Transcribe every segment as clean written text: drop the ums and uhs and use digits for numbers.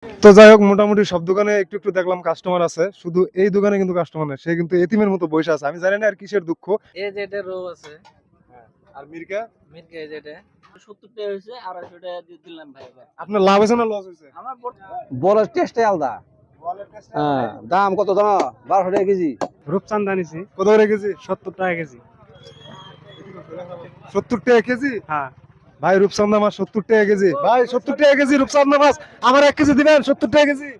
তো যাই হোক, মোটামুটি সব দোকানে একটু একটু দেখলাম কাস্টমার আছে, শুধু এই দোকানে কিন্তু কাস্টমার নেই। সে কিন্তু এতিমের মতো বসে আছে, আমি জানি না আর কিসের দুঃখ। এই যে এটা রো আছে। আর মির্কা মির্কা এই যে এটা 70 টাকা হইছে, 250 টাকা দিয়ে দিলাম ভাই এবার। আপনার লাভ হয়েছে না লস হয়েছে? আমার বলের টেস্টে আলাদা। হ্যাঁ, দাম কত জানো? 1200 টাকা কেজি। রূপচান্দা নিছি কত করে কেজি? 70 টাকা কেজি। 70 টাকা কেজি? হ্যাঁ, ভাই রূপচান্দা মাছ 70 টাকা কেজি। ভাই 70 টাকা কেজি রূপচান্দা মাছ, আমার 1 কেজি দিবেন? 70 টাকা কেজি।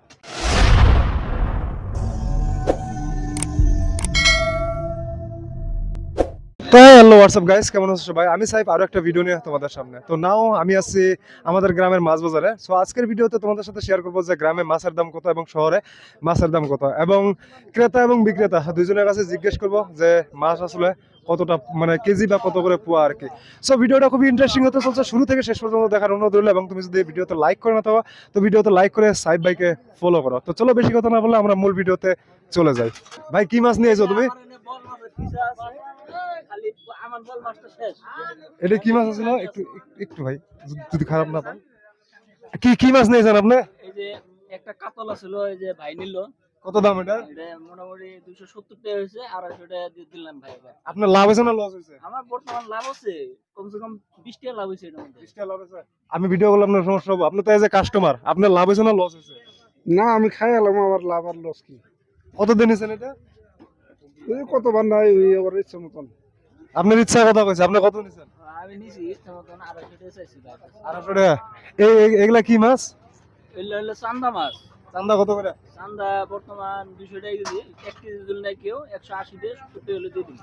তো হ্যালো হোয়াটসঅ্যাপ গাইস, কেমন আছো সবাই? আমি সাইফ, আরো একটা ভিডিও নিয়ে তোমাদের সামনে। তো নাও আমি আছি আমাদের গ্রামের মাছ বাজারে। সো আজকের ভিডিওতে তোমাদের সাথে শেয়ার করবো যে গ্রামে মাছের দাম কত এবং শহরে মাছের দাম কত, এবং ক্রেতা এবং বিক্রেতা দুইজনের কাছে জিজ্ঞেস করবো যে মাছ আসলে কতটা, মানে কেজি বা কত করে পোয়া আর কি। সো ভিডিওটা খুবই ইন্টারেস্টিং হতে চলছে, শুরু থেকে শেষ পর্যন্ত দেখার অনুরোধ রইল। এবং তুমি যদি এই ভিডিওতে লাইক করে না থাকো, তো ভিডিওতে লাইক করে সাইফ ভাইকে ফলো করো। তো চলো বেশি কথা না বলে আমরা মূল ভিডিওতে চলে যাই। ভাই কি মাছ নিয়েছো তুমি? বল মাছের পিছা আছে, খালি আমার বল মাছটা শেষ। এটা কি মাছ আছিল? একটু একটু ভাই, যদি খারাপ না পান, কি কি মাছ নিয়েছেন আপনি? এই যে একটা কাতল ছিল, এই যে ভাই নিল। কত দাম এটা? এটা মোটামুটি 270 টাকা হইছে, 250 টাকা দিয়ে দিলাম ভাই এবার। আপনার লাভ হয়েছে না লস হয়েছে? আমার বর্তমান লাভ আছে, কমসে কম 20 টাকা লাভ হইছে এর মধ্যে। 20 টাকা লাভ হয়েছে। আমি ভিডিও করলাম, আপনার সমস্যা হবে? আপনি তো এজ এ কাস্টমার, আপনার লাভ হয়েছে না লস হয়েছে? না আমি খাই এলাম, আমার লাভ আর লস কি? কত দিন নিয়েছেন এটা? ওই কতবার নাই, ওই আবার ইচ্ছে মতন। আপনার ইচ্ছা কথা কইছে, আপনি কত নিয়েছেন? আমি নিছি ইচ্ছা মতন 250 টাকা চাইছি ভাই। 250 টাকা। এগুলা কি মাছ? এগুলো হলো চান্দা মাছ। চান্দা কত করে? চান্দা বর্তমান 200 টাকা কেজি। 1 কেজি দিল না কেউ, 180 দিয়ে 70 টাকা হলে দিয়ে দিন।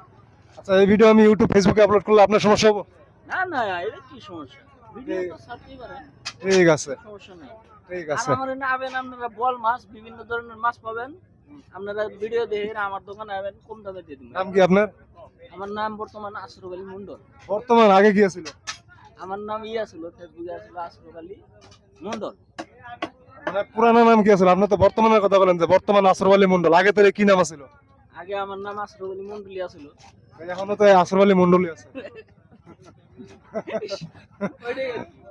আচ্ছা, এই ভিডিও আমি ইউটিউব ফেসবুকে আপলোড করলে আপনার সমস্যা হবে? না না, এটা কি সমস্যা? ভিডিও তো ছাড়তেই পারেন, ঠিক আছে, সমস্যা নেই। ঠিক আর আছে। আমার এখানে আবেন, আপনারা বল মাছ, বিভিন্ন ধরনের মাছ পাবেন। আপনারা ভিডিও দেখে আমার দোকানে আবেন, কম দামে দিয়ে দিন। নাম কি আপনার? আমার নাম বর্তমান আশরফ আলী মন্ডল। বর্তমান, আগে কি ছিল? আমার নাম ছিল, ফেসবুকে ছিল আশরফ আলী মন্ডল। মানে পুরানো নাম কি ছিল? আপনি তো বর্তমানের কথা বলেন যে বর্তমান আশরফ আলী মন্ডল, আগে তো কি নাম ছিল? আগে আমার নাম আশরফ আলী মন্ডলই ছিল। এখনো তো আশরফ আলী মন্ডলই আছে।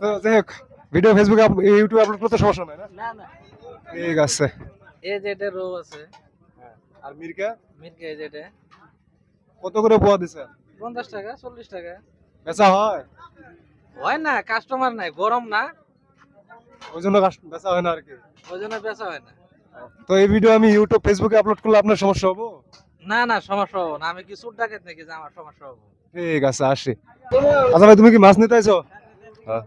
তো যাই হোক, ভিডিও ফেসবুকে ইউটিউবে আপলোড করতে সমস্যা নাই না? না না, ঠিক আছে। এই যে এটা রো আছে। আর মির্কা মির্কা এই যে এটা কত করে পোয়া দিছে? 50 টাকা 40 টাকা। বেচা হয়? হয় না, কাস্টমার নাই, গরম না, ওই জন্য বেচা হয় না আর কি। ওই জন্য বেচা হয় না। তো এই ভিডিও আমি ইউটিউব ফেসবুকে আপলোড করলে আপনার সমস্যা হবো? না না, সমস্যা হবে না। আমি কি চোর ডাকাত নাকি যে আমার সমস্যা হবে? ঠিক আছে, আসি। আচ্ছা ভাই, তুমি কি মাছ নিতে আইছো? হ্যাঁ।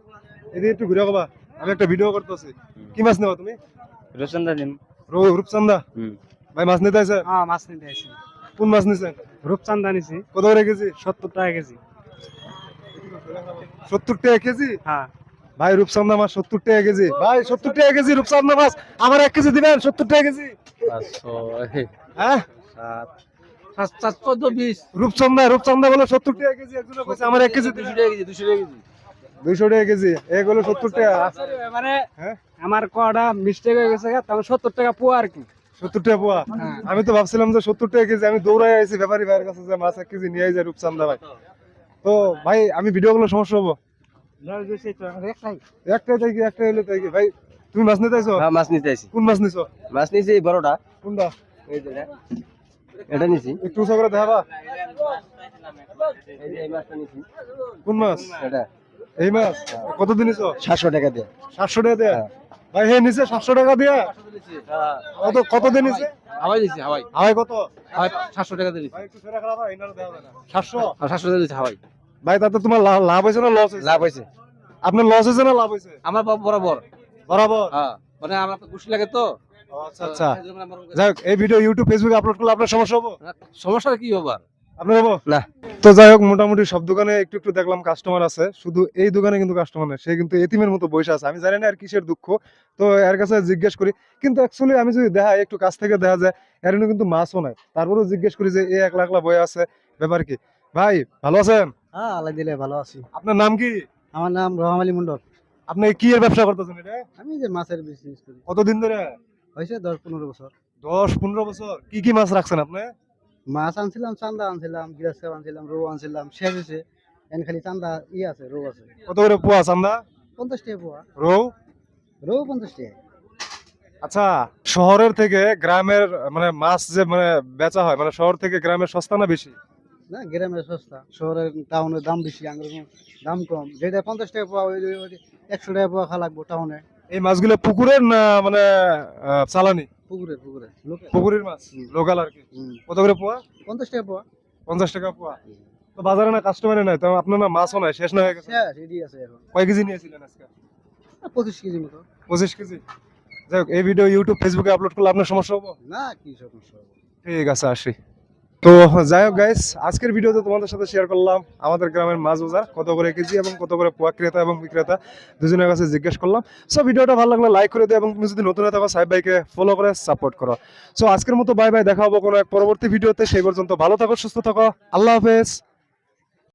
এদিকে একটু ঘুরে যাবা, আমি একটা ভিডিও করতেছি। কি মাছ নেবা তুমি? রূপচান্দা দিন। রূপচান্দা। ভাই মাছ নিতে আইছে? হ্যাঁ, মাছ নিতে আইছি। কোন মাছ নিছেন? রূপচান্দা নিছি কত করে কেজি? 70 টাকা কেজি। 70 টাকা কেজি? হ্যাঁ, ভাই রূপচান্দা মাছ 70 টাকা কেজি। ভাই 70 টাকা কেজি রূপচান্দা মাছ, আমার 1 কেজি দিবেন? 70 টাকা কেজি। 500 হ্যাঁ, 1420 রূপচান্দা বলে 70 টাকা কেজি, একজনে কইছে আমার 1 কেজি 200 টাকা কেজি 200 টাকা কেজি 200 টাকা কেজি, এগুলো 70 টাকা। মানে হ্যাঁ, আমার কটা মিস্টেক হয়ে গেছে, তখন 70 টাকা পোয়া আর কি। 70 টাকা পোয়া। আমি তো ভাবছিলাম যে 70 টাকা কেজি, আমি দৌড়াই আইছি ব্যাপারী ভাইয়ের কাছে যে মাছ 1 কেজি নিয়ে যায় রূপচান্দা ভাই। তো ভাই আমি ভিডিও গুলো সমস্যা হবো? একটাই তাই কি, একটাই হলো তাই কি? ভাই তুমি মাছ নিতে আইছো? হ্যাঁ, মাছ নিতে আইছি। কোন মাছ নিছো? মাছ নিছি এই বড়টা। কোনটা? এই যে এটা নিছি। একটু উঁচা করে দেখাবা। এই যে এই মাছটা নিছি। কোন মাছ এটা এই মাছ? কত দিন নিছো? 700 টাকা দিয়ে। 700 টাকা দিয়ে? ভাই হে নিছে 700 টাকা দিয়ে? কত দিন নিছে? হাওয়াই দিছি, হাওয়াই। হাওয়াই কত? হাওয়াই 700 টাকা দিয়ে দিছি। ভাই একটু ছেড়ে খারাপ হয়, এনারও দেওয়া যায় না। 700? আর 700 টাকা দিছি হাওয়াই। ভাই তাতে তোমার লাভ হয়েছে না লস হয়েছে? লাভ হইছে। আপনার লস হয়েছে না লাভ হয়েছে? আমার বরাবর। বরাবর। হ্যাঁ, মানে আমার তো খুশি লাগে তো। আচ্ছা আচ্ছা, যাই হোক, এই ভিডিও ইউটিউব ফেসবুকে আপলোড করলে আপনার সমস্যা হবো? সমস্যা কি হবে আর? আপনার হবো না। তো যাই হোক, মোটামুটি সব দোকানে একটু একটু দেখলাম কাস্টমার আছে, শুধু এই দোকানে কিন্তু কাস্টমার নেই। সে কিন্তু এতিমের মতো বসে আছে, আমি জানি না আর কিসের দুঃখ। তো এর কাছে জিজ্ঞেস করি, কিন্তু অ্যাকচুয়ালি আমি যদি দেখা একটু কাছ থেকে দেখা যায়, এর কিন্তু মাছও নাই। তারপরেও জিজ্ঞেস করি যে এই একলা একলা বয়ে আছে, ব্যাপার কি? ভাই ভালো আছেন? হ্যাঁ, আল্লাহ দিলে ভালো আছি। আপনার নাম কি? আমার নাম রহমান আলী মন্ডল। আপনি কি এর ব্যবসা করতেছেন এটা? আমি যে মাছের বিজনেস করি। কতদিন ধরে? হয়েছে 10-15 বছর। 10-15 বছর। কি কি মাছ রাখছেন আপনি? মাছ আনছিলাম, চান্দা আনছিলাম, গ্লাস কাপ আনছিলাম, রৌ আনছিলাম, শেষ হয়েছে। এখন খালি চান্দা আছে, রৌ আছে। কত করে পোয়া চান্দা? 50 টাকা পোয়া। রৌ? রৌ 50 টাকা। আচ্ছা, শহরের থেকে গ্রামের মানে মাছ যে মানে বেচা হয় মানে শহর থেকে গ্রামের সস্তা না বেশি? না গ্রামে সস্তা, শহরের টাউনের দাম বেশি, দাম কম। যেটা 50 টাকা পাওয়া, ওই 100 টাকা পাওয়া খা লাগবো টাউনে। এই মাছগুলো পুকুরের না মানে চালানি? পুকুরে পুকুরে লোকে। পুকুরের মাছ, লোকাল আর কি। কত করে পোয়া? 50 টাকা পাওয়া। 50 টাকা পোয়া। তো বাজারে না কাস্টমারে নাই, তো আপনার না মাছও নাই, শেষ না হয়ে গেছে? শেষ, এডি আছে এখন। কয় কেজি নিয়েছিলেন আজকে? 25 কেজি মতো। 25 কেজি। যাই হোক, এই ভিডিও ইউটিউব ফেসবুকে আপলোড করলে আপনার সমস্যা হবো? না, কি সমস্যা হবে? ঠিক আছে, আসি। তো যাই হোক গাইস, আজকের ভিডিওতে তোমাদের সাথে শেয়ার করলাম আমাদের গ্রামের মাছ বাজার কত করে কেজি এবং কত করে পোয়া, ক্রেতা এবং বিক্রেতা দুজনের কাছে জিজ্ঞেস করলাম। সো ভিডিওটা ভালো লাগলে লাইক করে দিও এবং তুমি যদি নতুন হয়ে থাকো সাহেব ভাইকে ফলো করে সাপোর্ট করো। সো আজকের মতো বাই বাই, দেখা হবো কোনো এক পরবর্তী ভিডিওতে। সেই পর্যন্ত ভালো থাকো, সুস্থ থাকো, আল্লাহ হাফেজ।